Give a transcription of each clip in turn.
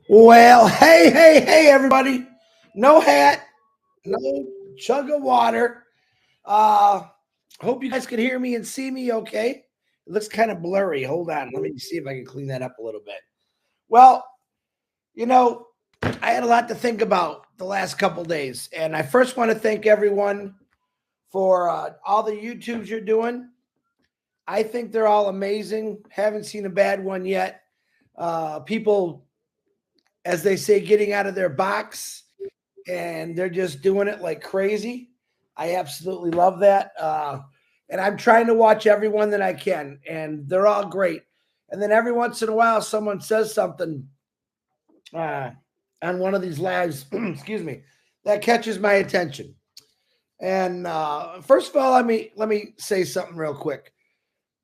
Well, hey, everybody. No hat, no chug of water. Uh, Hope you guys can hear me and see me okay. It looks kind of blurry. Hold on. Let me see if I can clean that up a little bit. Well, you know, I had a lot to think about the last couple days. And I first want to thank everyone for all the YouTubes you're doing. I think they're all amazing. Haven't seen a bad one yet. People, as they say, getting out of their box and they're just doing it like crazy. I absolutely love that. And I'm trying to watch everyone that I can, and they're all great. And then every once in a while, someone says something on one of these lives, excuse me, that catches my attention. And first of all, let me say something real quick.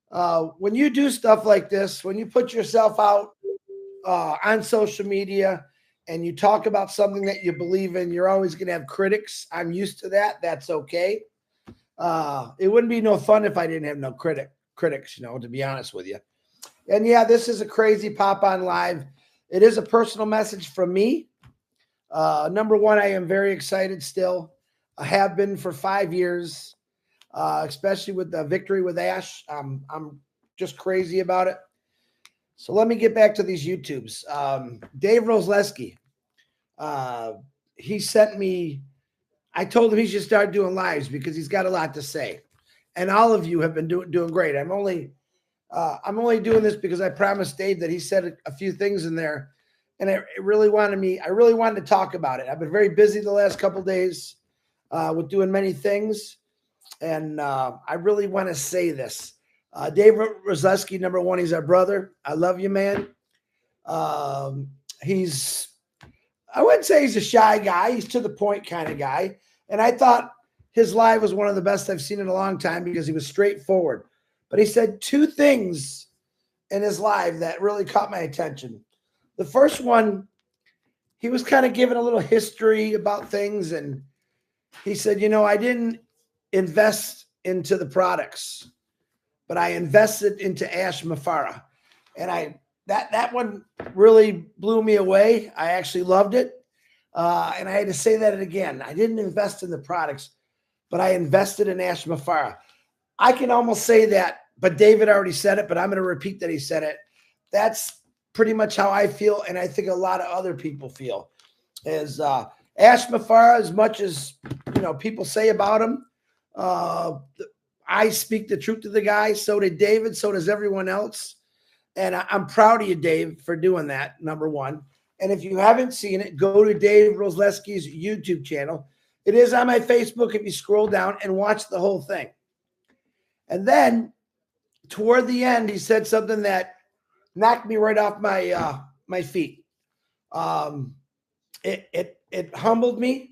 When you do stuff like this, when you put yourself out on social media and you talk about something that you believe in, you're always going to have critics. I'm used to that. That's okay. It wouldn't be no fun if I didn't have no critics, to be honest with you. And yeah, this is a crazy pop on live. It is a personal message from me. Number one, I am very excited still. I have been for 5 years, especially with the victory with Ash. I'm just crazy about it. So let me get back to these YouTubes. Dave Rosleski, he sent me, I told him he should start doing lives because he's got a lot to say. And all of you have been doing great. I'm only doing this because I promised Dave that he said a few things in there. And I really wanted to talk about it. I've been very busy the last couple of days with doing many things. And I really want to say this. Dave Rosleski, number one, he's our brother. I love you, man. I wouldn't say he's a shy guy. He's to the point kind of guy. And I thought his live was one of the best I've seen in a long time because he was straightforward. But he said two things in his live that really caught my attention. The first one, he was kind of giving a little history about things. And he said, I didn't invest into the products, but I invested into Ash Mafara. And that one really blew me away. I actually loved it. And I had to say that again. I didn't invest in the products, but I invested in Ash Mafara. I can almost say that, but David already said it, but I'm going to repeat that he said it. That's pretty much how I feel, and I think a lot of other people feel. Is Ash Mafara, as much as people say about him, I speak the truth to the guy. So did David. So does everyone else. And I'm proud of you, Dave, for doing that, number one. And if you haven't seen it, go to Dave Rosleski's YouTube channel. It is on my Facebook if you scroll down and watch the whole thing. And then toward the end, he said something that knocked me right off my feet. It humbled me.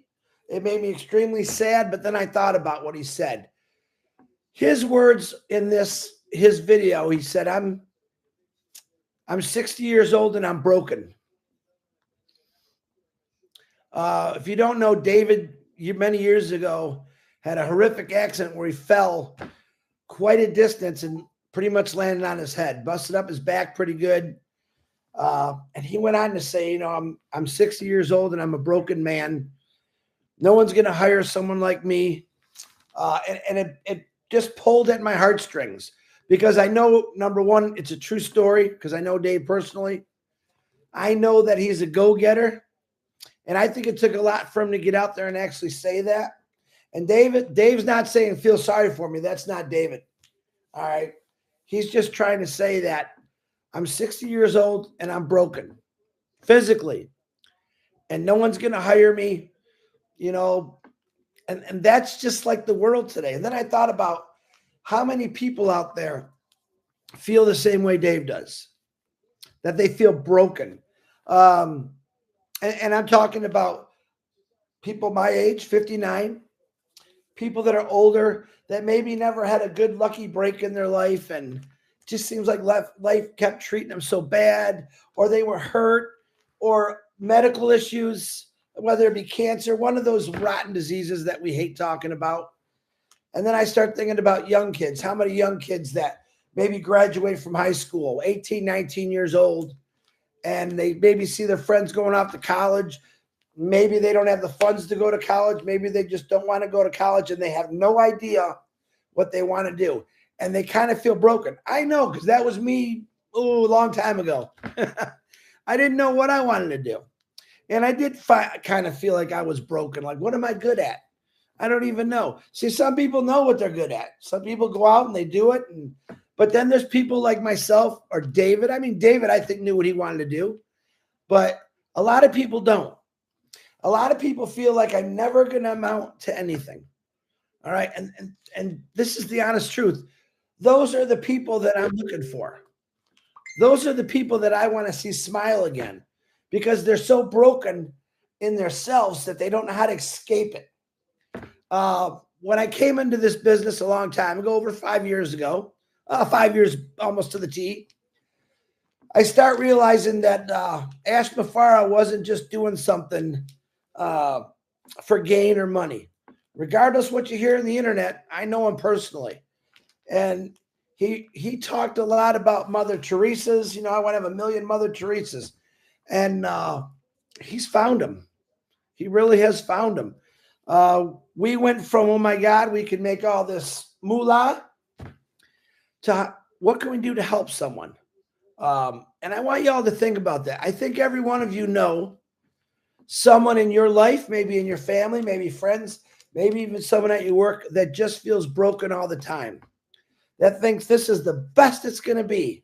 It made me extremely sad. But then I thought about what he said. His words in his video, he said, I'm 60 years old and I'm broken. If you don't know, David, many years ago, had a horrific accident where he fell quite a distance and pretty much landed on his head, busted up his back pretty good. And he went on to say, I'm 60 years old and I'm a broken man. No one's going to hire someone like me. And it just pulled at my heartstrings because I know, number one, it's a true story because I know Dave personally. I know that he's a go-getter. And I think it took a lot for him to get out there and actually say that. And Dave's not saying feel sorry for me. That's not David. All right. He's just trying to say that I'm 60 years old and I'm broken physically. And no one's going to hire me, And that's just like the world today. And then I thought about how many people out there feel the same way Dave does, that they feel broken. And I'm talking about people my age, 59, people that are older that maybe never had a good lucky break in their life and it just seems like life kept treating them so bad, or they were hurt, or medical issues, whether it be cancer, one of those rotten diseases that we hate talking about. And then I start thinking about young kids. How many young kids that maybe graduate from high school, 18, 19 years old, and they maybe see their friends going off to college. Maybe they don't have the funds to go to college. Maybe they just don't want to go to college and they have no idea what they want to do. And they kind of feel broken. I know, because that was me a long time ago. I didn't know what I wanted to do. And I did kind of feel like I was broken. Like, what am I good at? I don't even know. See, some people know what they're good at. Some people go out and they do it. But then there's people like myself or David. I mean, David, I think, knew what he wanted to do. But a lot of people don't. A lot of people feel like I'm never going to amount to anything. All right. And this is the honest truth. Those are the people that I'm looking for. Those are the people that I want to see smile again, because they're so broken in themselves that they don't know how to escape it. When I came into this business a long time ago, over 5 years ago, 5 years almost to the T, I start realizing that Ash Mafara wasn't just doing something for gain or money. Regardless what you hear on the internet, I know him personally. And he talked a lot about Mother Teresa's. You know, I want to have 1 million Mother Teresa's. And he's found them. He really has found them. We went from, oh my God, we can make all this moolah, to what can we do to help someone? And I want y'all to think about that. I think every one of you know someone in your life, maybe in your family, maybe friends, maybe even someone at your work that just feels broken all the time, that thinks this is the best it's going to be.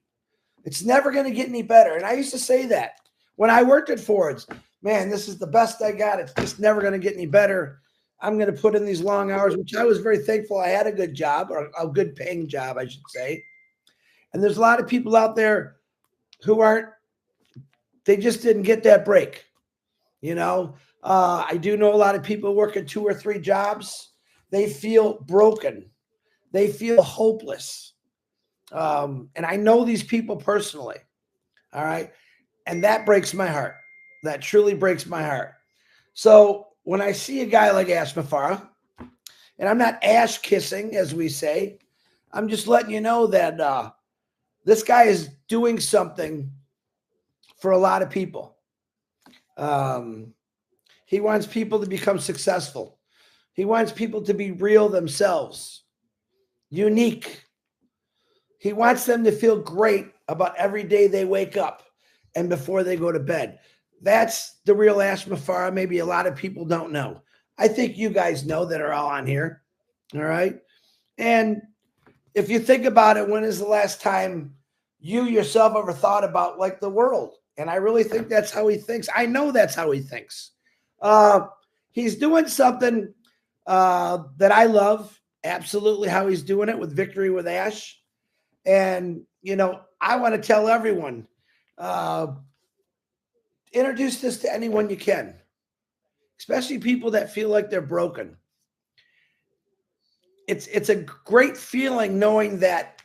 It's never going to get any better. And I used to say that when I worked at Ford's. Man, this is the best I got. It's just never going to get any better. I'm going to put in these long hours, which I was very thankful I had a good job, or a good paying job, I should say. And there's a lot of people out there who they just didn't get that break. You know, I do know a lot of people working 2 or 3 jobs. They feel broken. They feel hopeless. And I know these people personally. All right. And that breaks my heart. That truly breaks my heart. So when I see a guy like Ash Mafara, and I'm not ash kissing, as we say, I'm just letting you know that this guy is doing something for a lot of people. He wants people to become successful. He wants people to be real themselves, unique. He wants them to feel great about every day they wake up and before they go to bed. That's the real Ash Mafara. Maybe a lot of people don't know. I think you guys know that are all on here. All right. And if you think about it, when is the last time you yourself ever thought about like the world? And I really think that's how he thinks. I know that's how he thinks. He's doing something that I love. Absolutely how he's doing it with Victory with Ash. And, you know, I want to tell everyone, introduce this to anyone you can, especially people that feel like they're broken. It's a great feeling knowing that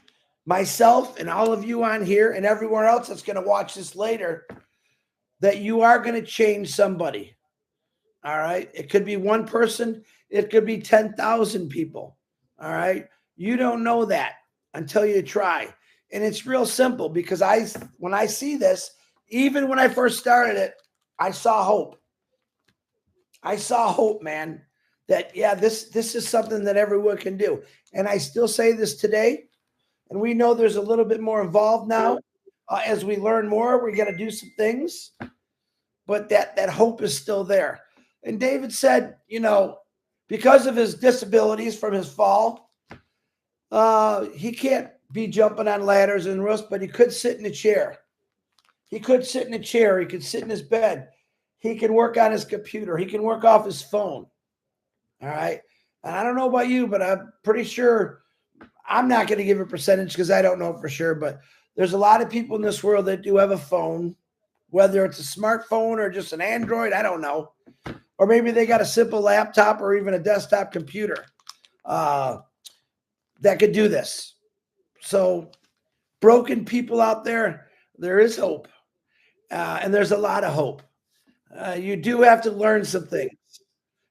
myself and all of you on here and everyone else that's going to watch this later, that you are going to change somebody. All right. It could be one person. It could be 10,000 people. All right. You don't know that until you try. And it's real simple, because when I see this, even when I first started it, I saw hope. I saw hope, man, that, yeah, this is something that everyone can do. And I still say this today. And we know there's a little bit more involved now. As we learn more, we're going to do some things. But that hope is still there. And David said, you know, because of his disabilities from his fall, he can't be jumping on ladders and roofs, but he could sit in a chair. He could sit in a chair. He could sit in his bed. He can work on his computer. He can work off his phone. All right. And I don't know about you, but I'm pretty sure, I'm not going to give a percentage because I don't know for sure, but there's a lot of people in this world that do have a phone, whether it's a smartphone or just an Android, I don't know. Or maybe they got a simple laptop or even a desktop computer that could do this. So broken people out there, there is hope. And there's a lot of hope. You do have to learn some things.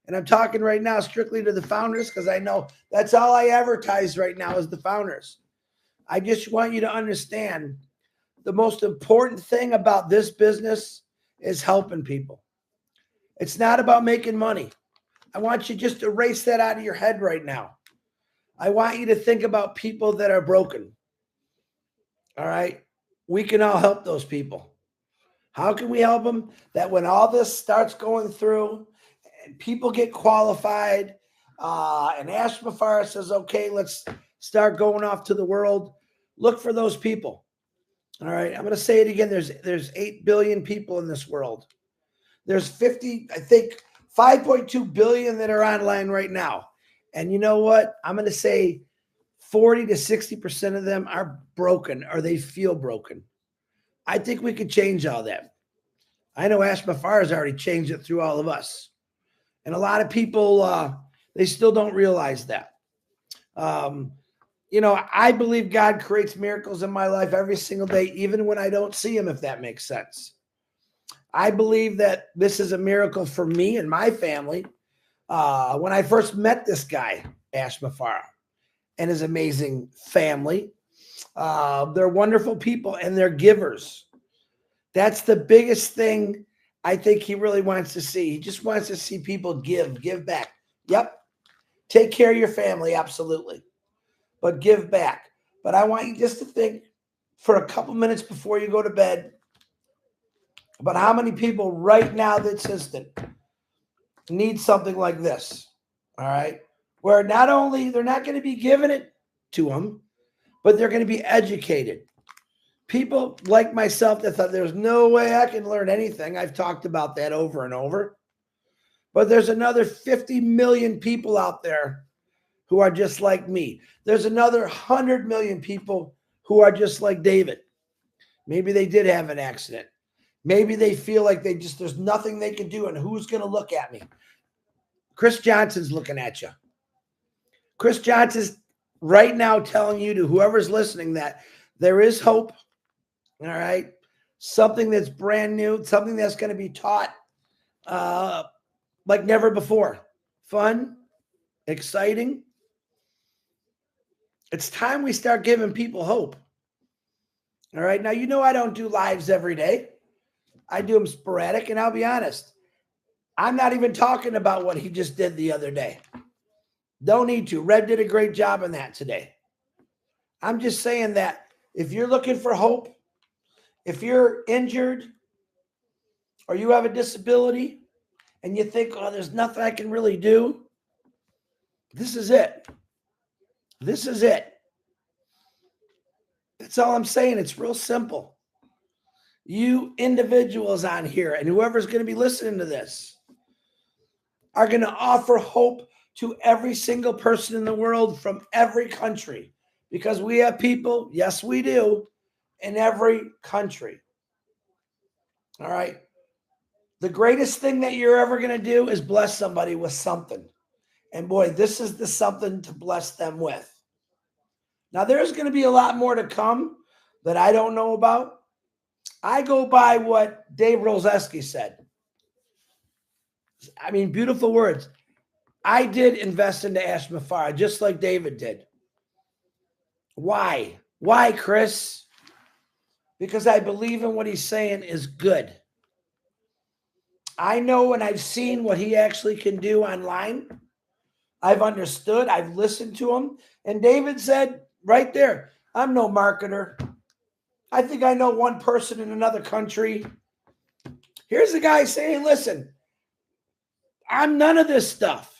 And I'm talking right now strictly to the founders, because I know that's all I advertise right now is the founders. I just want you to understand the most important thing about this business is helping people. It's not about making money. I want you just to erase that out of your head right now. I want you to think about people that are broken. All right. We can all help those people. How can we help them? That when all this starts going through and people get qualified, and Ash Mafara says, okay, let's start going off to the world. Look for those people. All right. I'm going to say it again. There's 8 billion people in this world. There's 5.2 billion that are online right now. And you know what? I'm going to say 40 to 60% of them are broken or they feel broken. I think we could change all that. I know Ash Mafar has already changed it through all of us. And a lot of people, they still don't realize that. I believe God creates miracles in my life every single day, even when I don't see them, if that makes sense. I believe that this is a miracle for me and my family. When I first met this guy, Ash Mafara, and his amazing family, they're wonderful people and they're givers. That's the biggest thing I think he really wants to see. He just wants to see people give back. Yep. Take care of your family, absolutely. But give back. But I want you just to think for a couple minutes before you go to bed about how many people right now that's instant need something like this. All right. Where not only they're not going to be giving it to them, but they're going to be educated. People like myself that thought there's no way I can learn anything. I've talked about that over and over. But there's another 50 million people out there who are just like me. There's another 100 million people who are just like David. Maybe they did have an accident. Maybe they feel like there's nothing they can do, and who's going to look at me? Chris Johnson's looking at you. Chris Johnson's right now telling you, to whoever's listening, that there is hope. All right. Something that's brand new, something that's going to be taught like never before. Fun, exciting. It's time we start giving people hope. All right. Now, I don't do lives every day. I do them sporadic, and I'll be honest. I'm not even talking about what he just did the other day. Don't need to. Red did a great job on that today. I'm just saying that if you're looking for hope, if you're injured or you have a disability and you think, oh, there's nothing I can really do, this is it. This is it. That's all I'm saying. It's real simple. You individuals on here and whoever's going to be listening to this are going to offer hope to every single person in the world from every country, because we have people, yes, we do, in every country. All right. The greatest thing that you're ever going to do is bless somebody with something. And boy, this is the something to bless them with. Now, there's going to be a lot more to come that I don't know about. I go by what Dave Rozeski said. I mean, beautiful words. I did invest into Ash Mafara, just like David did. Why? Why, Chris? Because I believe in what he's saying is good. I know and I've seen what he actually can do online. I've understood. I've listened to him. And David said right there, I'm no marketer. I think I know one person in another country. Here's a guy saying, listen, I'm none of this stuff.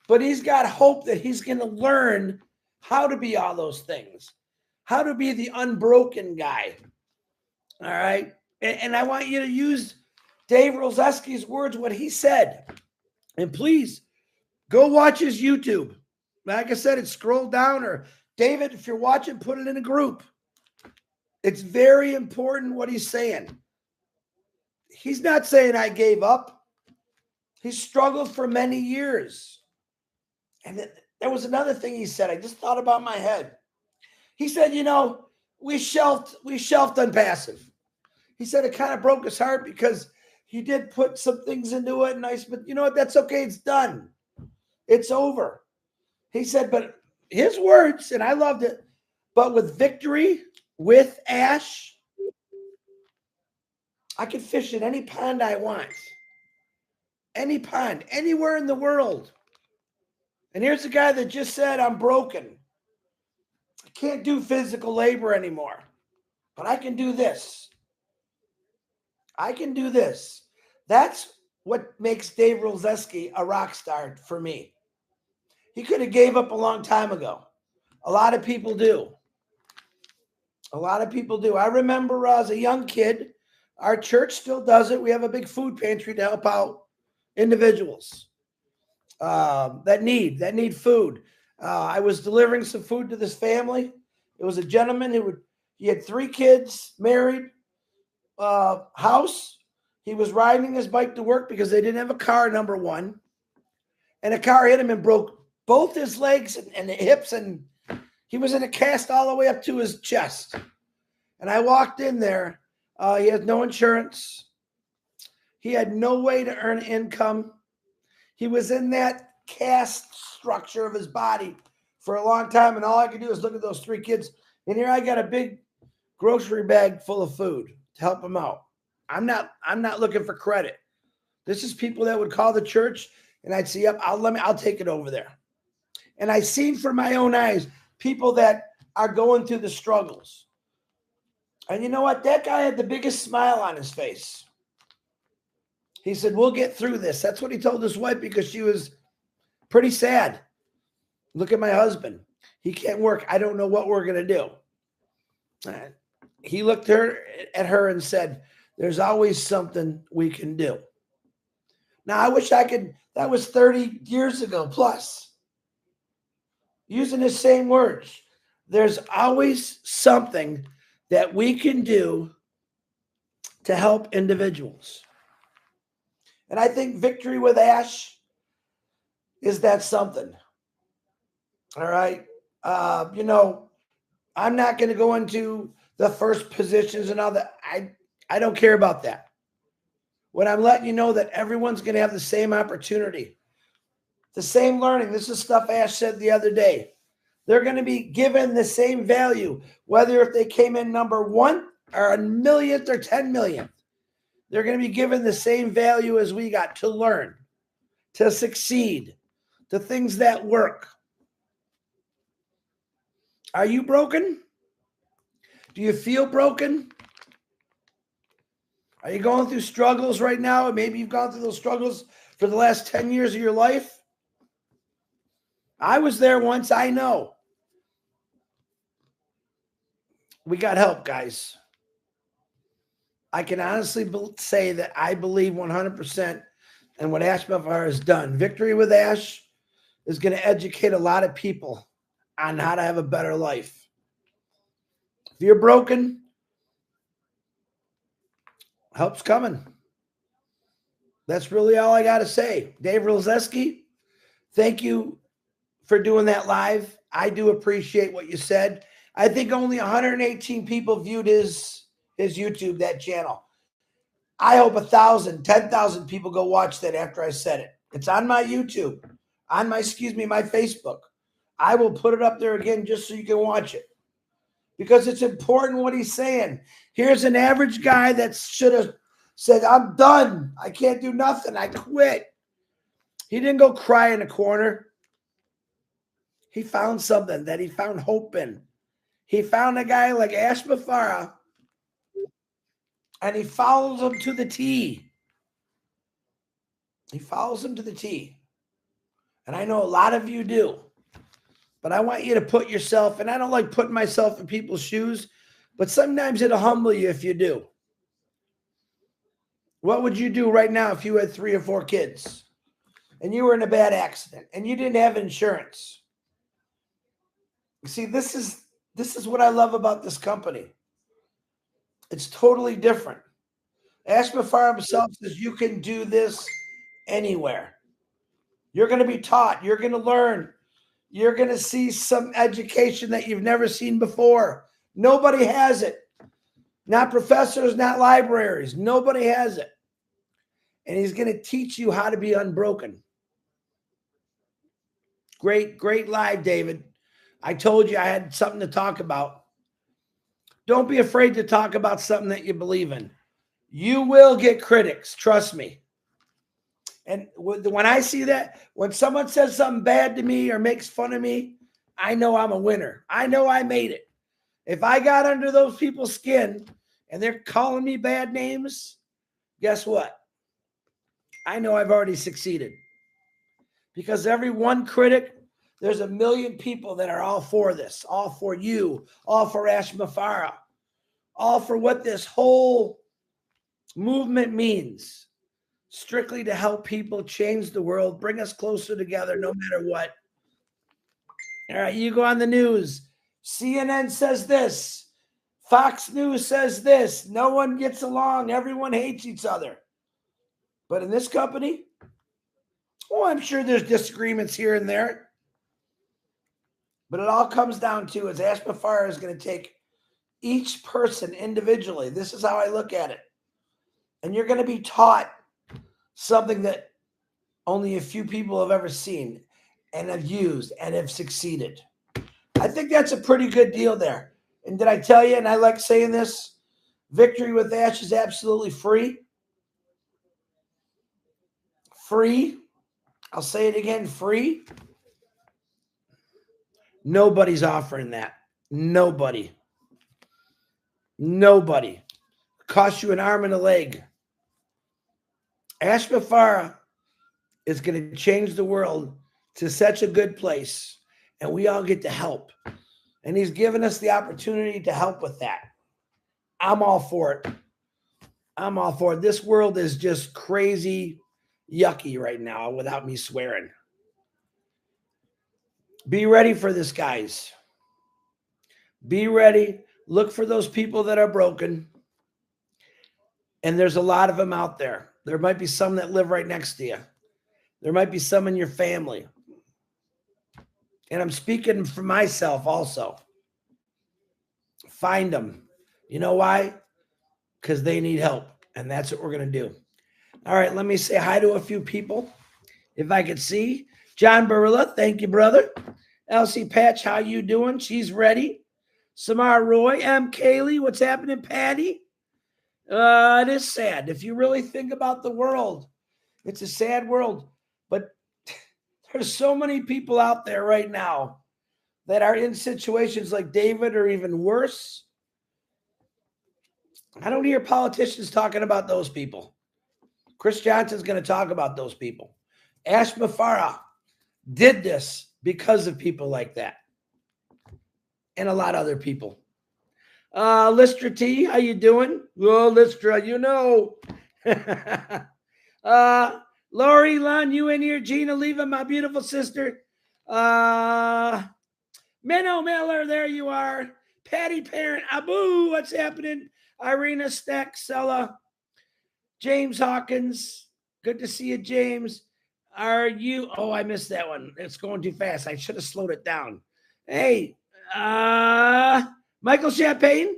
But he's got hope that he's going to learn how to be all those things, how to be the unbroken guy. All right. And I want you to use Dave Rozeski's words, what he said. And please go watch his YouTube. Like I said, it's scroll down, or David, if you're watching, put it in a group. It's very important what he's saying. He's not saying I gave up. He struggled for many years. And there was another thing he said. I just thought about my head. He said, we shelved on passive. He said it kind of broke his heart because he did put some things into it. Nice, but you know what? That's okay. It's done. It's over. He said, but his words, and I loved it, but with victory, with Ash, I can fish in any pond I want. Any pond, anywhere in the world. And here's a guy that just said, I'm broken. I can't do physical labor anymore, but I can do this. I can do this. That's what makes Dave Rolzeski a rock star for me. He could have gave up a long time ago. A lot of people do. A lot of people do. I remember as a young kid, our church still does it. We have a big food pantry to help out individuals that need food. I was delivering some food to this family. It was a gentleman he had 3 kids, married, house. He was riding his bike to work because they didn't have a car, number one. And a car hit him and broke both his legs and the hips, and he was in a cast all the way up to his chest. And I walked in there. He had no insurance. He had no way to earn income. He was in that cast structure of his body for a long time, and all I could do is look at those 3 kids. And here I got a big grocery bag full of food to help him out. I'm not looking for credit. This is people that would call the church, and I'd say, "Yep, I'll take it over there." And I seen for my own eyes people that are going through the struggles. And you know what? That guy had the biggest smile on his face. He said, "We'll get through this." That's what he told his wife, because she was pretty sad. "Look at my husband. He can't work. I don't know what we're going to do." He looked at her and said, "There's always something we can do." Now, I wish I could, that was 30 years ago plus. Using the same words. There's always something that we can do to help individuals. And I think Victory with Ash is that something. All right. I'm not going to go into the first positions and all that. I don't care about that. When I'm letting you know that everyone's going to have the same opportunity, the same learning. This is stuff Ash said the other day. They're going to be given the same value, whether if they came in number 1 or a millionth or 10 millionth. They're going to be given the same value as we got to learn, to succeed, to things that work. Are you broken? Do you feel broken? Are you going through struggles right now? Maybe you've gone through those struggles for the last 10 years of your life. I was there once, I know. We got help, guys. I can honestly say that I believe 100% in what Ash Bellflower has done. Victory with Ash is going to educate a lot of people on how to have a better life. If you're broken, help's coming. That's really all I got to say. Dave Rolzeski, thank you for doing that live. I do appreciate what you said. I think only 118 people viewed his YouTube, that channel. I hope 1,000, 10,000 people go watch that after I said it. It's on my YouTube, on my Facebook. I will put it up there again just so you can watch it, because it's important what he's saying. Here's an average guy that should have said, "I'm done. I can't do nothing. I quit." He didn't go cry in a corner. He found something that he found hope in. He found a guy like Ash Bellflower, and he follows him to the T. He follows him to the T. And I know a lot of you do. But I want you to put yourself, and I don't like putting myself in people's shoes, but sometimes it'll humble you if you do. What would you do right now if you had 3 or 4 kids and you were in a bad accident and you didn't have insurance? You see, this is what I love about this company. It's totally different. Ash Bellflower himself says you can do this anywhere. You're going to be taught. You're going to learn. You're going to see some education that you've never seen before. Nobody has it. Not professors, not libraries. Nobody has it. And he's going to teach you how to be unbroken. Great, great live, David. I told you I had something to talk about. Don't be afraid to talk about something that you believe in. You will get critics, trust me. And when I see that, when someone says something bad to me or makes fun of me, I know I'm a winner. I know I made it. If I got under those people's skin and they're calling me bad names, guess what? I know I've already succeeded. Because every one critic, there's a million people that are all for this, all for you, all for Ash Mafara, all for what this whole movement means. Strictly to help people change the world, bring us closer together no matter what. All right, you go on the news. CNN says this. Fox News says this. No one gets along. Everyone hates each other. But in this company, I'm sure there's disagreements here and there. But it all comes down to is Ash Mafara is going to take each person individually. This is how I look at it. And you're going to be taught something that only a few people have ever seen and have used and have succeeded. I think that's a pretty good deal there. And did I tell you, and I like saying this, Victory with Ash is absolutely free. Free. I'll say it again, free. Nobody's offering that. Nobody. Cost you an arm and a leg. Ash Mafara is going to change the world to such a good place, and we all get to help. And he's given us the opportunity to help with that. I'm all for it. This world is just crazy yucky right now without me swearing. Be ready for this, guys. Be ready. Look for those people that are broken. And there's a lot of them out there. There might be some that live right next to you. There might be some in your family. And I'm speaking for myself also. Find them. You know why? Because they need help. And that's what we're going to do. All right, let me say hi to a few people. If I could see. John Barilla, thank you, brother. Elsie Patch, how you doing? She's ready. Samar Roy, M. Kaylee, what's happening, Patty? It is sad. If you really think about the world, it's a sad world. But there's so many people out there right now that are in situations like David or even worse. I don't hear politicians talking about those people. Chris Johnson's going to talk about those people. Ash Mafara did this because of people like that. And a lot of other people. Listra T, how you doing? Well, Listra, you know. Lori, Lon, you in here? Gina, Leva, my beautiful sister. Minnow Miller, there you are. Patty Parent, Abu, what's happening? Irina Steck, Sella. James Hawkins, good to see you, James. Are you? Oh, I missed that one. It's going too fast. I should have slowed it down. Hey, Michael Champagne,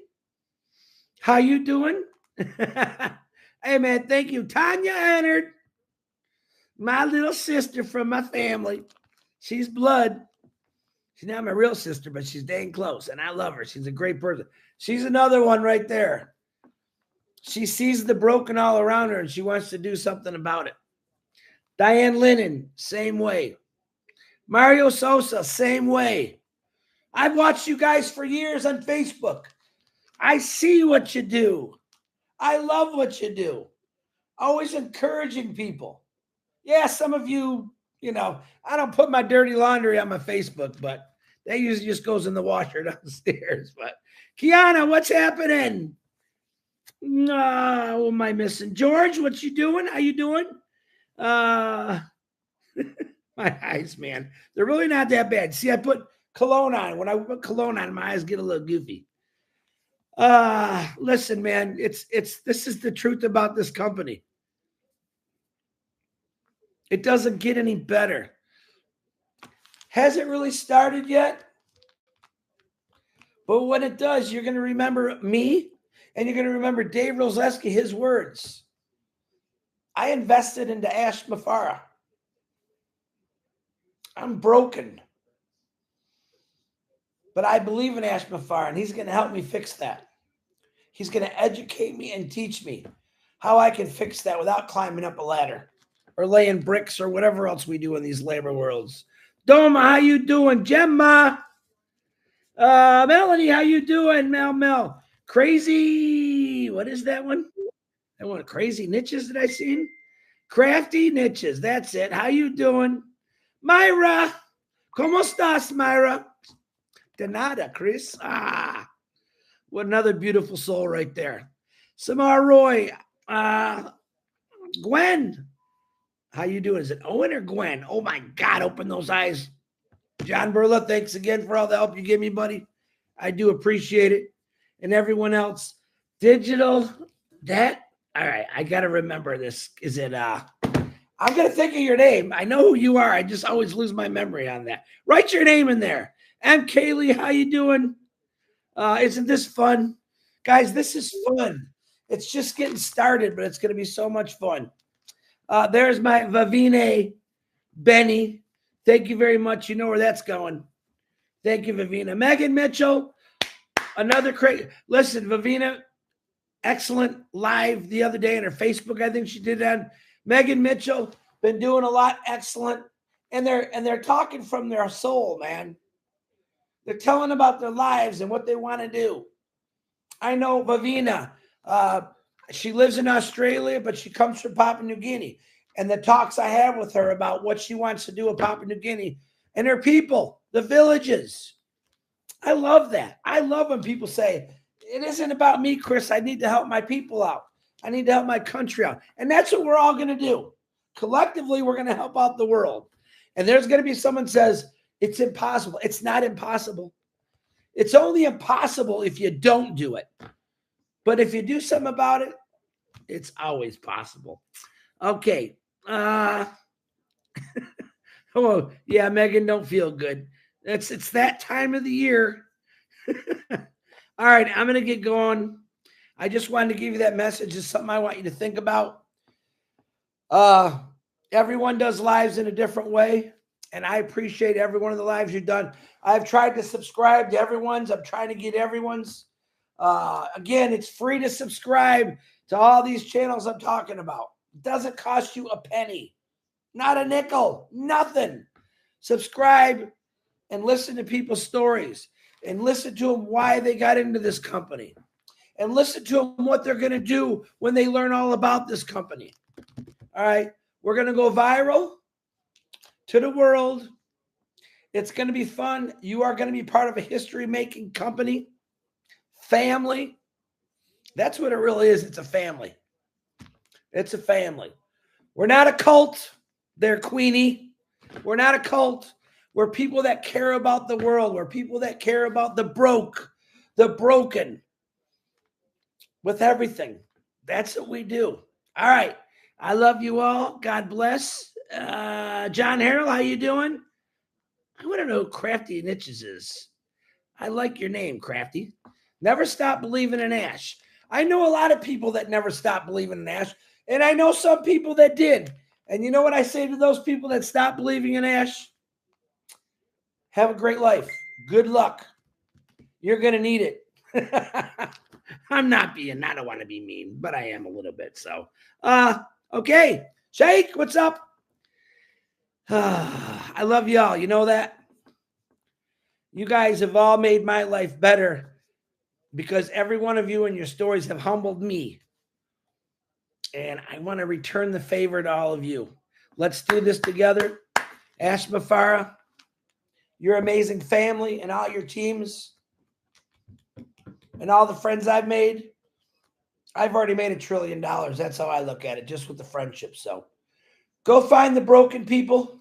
how you doing? Hey, man, thank you. Tanya Ennard, my little sister from my family. She's blood. She's not my real sister, but she's dang close, and I love her. She's a great person. She's another one right there. She sees the broken all around her, and she wants to do something about it. Diane Lennon, same way. Mario Sosa, same way. I've watched you guys for years on Facebook. I see what you do. I love what you do. Always encouraging people. Yeah, some of you, I don't put my dirty laundry on my Facebook, but that usually just goes in the washer downstairs. But Kiana, what's happening? What am I missing? George, what you doing? How you doing? My eyes, man. They're really not that bad. See, I put cologne on. When I put cologne on, my eyes get a little goofy. Listen, man, this is the truth about this company. It doesn't get any better. Has it really started yet? But when it does, you're going to remember me, and you're going to remember Dave Roseski, his words. I invested into Ash Mafara. I'm broken. But I believe in Ash Mafara, and he's going to help me fix that. He's going to educate me and teach me how I can fix that without climbing up a ladder or laying bricks or whatever else we do in these labor worlds. Doma, how you doing? Gemma. Melanie, how you doing? Mel. Crazy. What is that one? That one, Crazy Niches that I seen? Crafty Niches. That's it. How you doing? Myra. ¿Cómo estás, Myra? De nada, Chris. What another beautiful soul right there. Samar Roy. Gwen. How you doing? Is it Owen or Gwen? Oh, my God. Open those eyes. John Burla, thanks again for all the help you give me, buddy. I do appreciate it. And everyone else. Digital. That. All right. I got to remember this. Is it, I'm going to think of your name. I know who you are. I just always lose my memory on that. Write your name in there. And Kaylee, how you doing? Isn't this fun? Guys, this is fun. It's just getting started, but it's going to be so much fun. There's my Vavine Benny. Thank you very much. You know where that's going. Thank you, Vavina. Megan Mitchell, another great. Listen, Vavina, excellent live the other day on her Facebook. I think she did that. Megan Mitchell, been doing a lot, excellent. And they're talking from their soul, man. They're telling about their lives and what they want to do. I know Vavina, she lives in Australia, but she comes from Papua New Guinea. And the talks I have with her about what she wants to do with Papua New Guinea and her people, the villages. I love that. I love when people say, it isn't about me, Chris. I need to help my people out. I need to help my country out. And that's what we're all going to do. Collectively, we're going to help out the world. And there's going to be someone says, it's impossible. It's not impossible. It's only impossible if you don't do it. But if you do something about it, it's always possible. Okay. Oh, yeah, Megan, don't feel good. It's that time of the year. All right, I'm going to get going. I just wanted to give you that message. It's something I want you to think about. Everyone does lives in a different way, and I appreciate every one of the lives you've done. I've tried to subscribe to everyone's. I'm trying to get everyone's. Again, it's free to subscribe to all these channels I'm talking about. It doesn't cost you a penny, not a nickel, nothing. Subscribe and listen to people's stories and listen to them why they got into this company and listen to them what they're going to do when they learn all about this company. All right. We're going to go viral to the world. It's going to be fun. You are going to be part of a history-making company, family. That's what it really is. It's a family. It's a family. We're not a cult there, Queenie. We're not a cult. We're people that care about the world. We're people that care about the broken, with everything. That's what we do. All right. I love you all. God bless. John Harrell, how you doing? I want to know who Crafty Niches is. I like your name, Crafty. Never stop believing in Ash. I know a lot of people that never stopped believing in Ash, and I know some people that did. And you know what I say to those people that stopped believing in Ash? Have a great life. Good luck. You're going to need it. I'm not being, I don't want to be mean, but I am a little bit. So, okay. Shake, what's up? I love y'all. You know that? You guys have all made my life better because every one of you and your stories have humbled me. And I want to return the favor to all of you. Let's do this together. Ash Mafara, your amazing family and all your teams and all the friends I've made. I've already made $1 trillion. That's how I look at it, just with the friendship. So go find the broken people.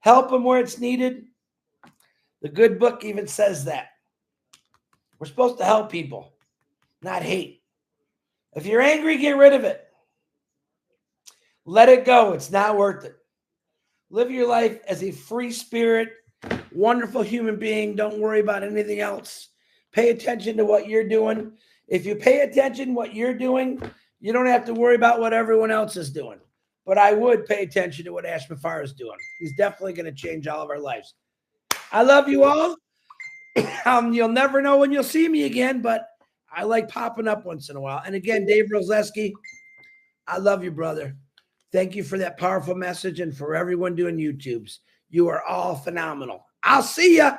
Help them where it's needed. The good book even says that. We're supposed to help people, not hate. If you're angry, get rid of it. Let it go. It's not worth it. Live your life as a free spirit, wonderful human being. Don't worry about anything else. Pay attention to what you're doing. If you pay attention to what you're doing, you don't have to worry about what everyone else is doing. But I would pay attention to what Ash Mafar is doing. He's definitely going to change all of our lives. I love you all. You'll never know when you'll see me again, but I like popping up once in a while. And again, Dave Roseski, I love you, brother. Thank you for that powerful message and for everyone doing YouTubes. You are all phenomenal. I'll see ya.